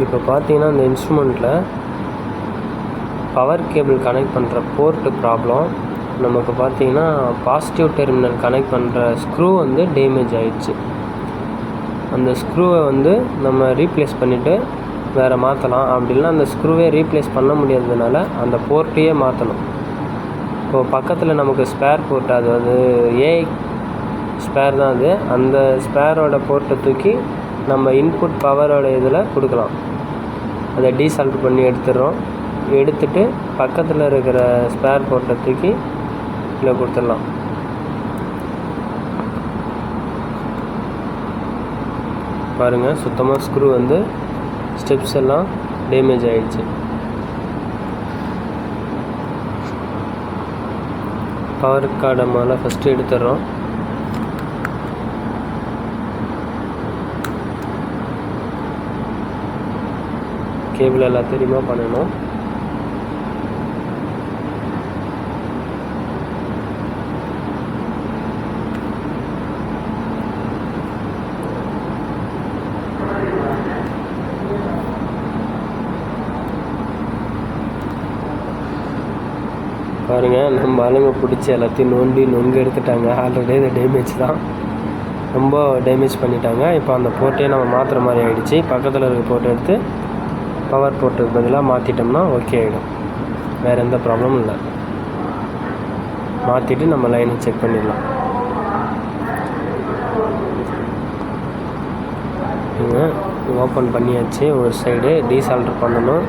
இப்போ பார்த்தீங்கன்னா இந்த இன்ஸ்ட்ருமெண்ட்டில் பவர் கேபிள் கனெக்ட் பண்ணுற போர்ட்டு ப்ராப்ளம். நமக்கு பார்த்தீங்கன்னா பாசிட்டிவ் டெர்மினல் கனெக்ட் பண்ணுற ஸ்க்ரூ வந்து டேமேஜ் ஆகிடுச்சு. அந்த ஸ்க்ரூவை வந்து நம்ம ரீப்ளேஸ் பண்ணிவிட்டு வேறு மாற்றலாம். அப்படி இல்லைனா அந்த ஸ்க்ரூவே ரீப்ளேஸ் பண்ண முடியாததுனால அந்த போர்ட்டையே மாற்றணும். இப்போது பக்கத்தில் நமக்கு ஸ்பேர் போர்ட், அது வந்து ஏஐ ஸ்பேர் தான் அது. அந்த ஸ்பேரோட போர்ட்டை தூக்கி நம்ம இன்புட் பவரோட இதில் கொடுக்கலாம். அதை டீசால்ட் பண்ணி எடுத்துட்டு பக்கத்தில் இருக்கிற ஸ்பேர் போர்ட்டை தூக்கி இதில் கொடுத்துடலாம். பாருங்கள், சுத்தமாக ஸ்க்ரூ வந்து ஸ்டெப்ஸ் எல்லாம் டேமேஜ் ஆகிடுச்சு. பவர் கார்டை மேலே ஃபஸ்ட்டு எடுத்துடுறோம். கேபிள் எல்லாத்தையும் ரிமூவ் பண்ணணும். பாருங்கள், நம்ம ஆளுங்க பிடிச்சி எல்லாத்தையும் நொங்கு எடுத்துட்டாங்க. ஆல்ரெடி இது டேமேஜ் தான், ரொம்ப டேமேஜ் பண்ணிட்டாங்க. இப்போ அந்த போர்ட்டே நம்ம மாற்றுற மாதிரி ஆகிடுச்சு. பக்கத்தில் இருக்க போர்ட்டை எடுத்து பவர் போர்ட்டுக்கு பதிலாக மாற்றிட்டோம்னா ஓகே ஆகிடும். வேறு எந்த ப்ராப்ளமும் இல்லை. மாற்றிட்டு நம்ம லைனை செக் பண்ணிடலாம். ஓப்பன் பண்ணியாச்சு. ஒரு சைடு டீசால்டர் பண்ணணும்.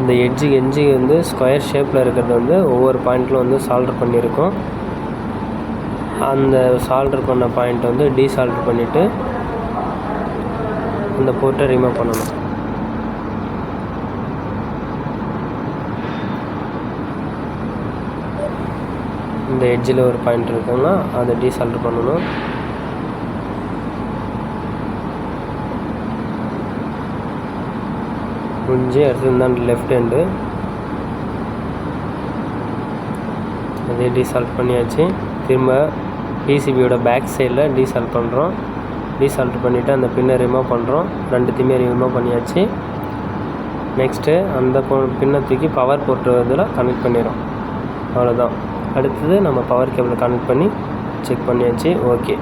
இந்த எட்ஜு வந்து ஸ்கொயர் ஷேப்பில் இருக்கிறது வந்து ஒவ்வொரு பாயிண்ட்டில் வந்து சால்டர் பண்ணியிருக்கோம். அந்த சால்டர் பண்ண பாயிண்ட் வந்து டீசால்டர் பண்ணிவிட்டு அந்த போர்ட்டை ரிமூவ் பண்ணணும். இந்த எட்ஜில் ஒரு பாயிண்ட் இருக்குன்னா அதை டீசால்டர் பண்ணணும். முடிஞ்சு அடுத்து லெஃப்ட் ஹேண்டு அதே டீசால்ட் பண்ணியாச்சு. திரும்ப பிசிபியோட பேக் சைடில் டீசால்ட் பண்ணுறோம். டீசால்ட் பண்ணிவிட்டு அந்த பின்னை ரிமூவ் பண்ணுறோம். ரெண்டுத்தையுமே ரிமூவ் பண்ணியாச்சு. நெக்ஸ்ட்டு அந்த பின்னை தூக்கி பவர் போர்ட்டு இதில் கனெக்ட் பண்ணிடுறோம். அவ்வளோதான். அடுத்தது நம்ம பவர் கேபிள் கனெக்ட் பண்ணி செக் பண்ணியாச்சு. ஓகே.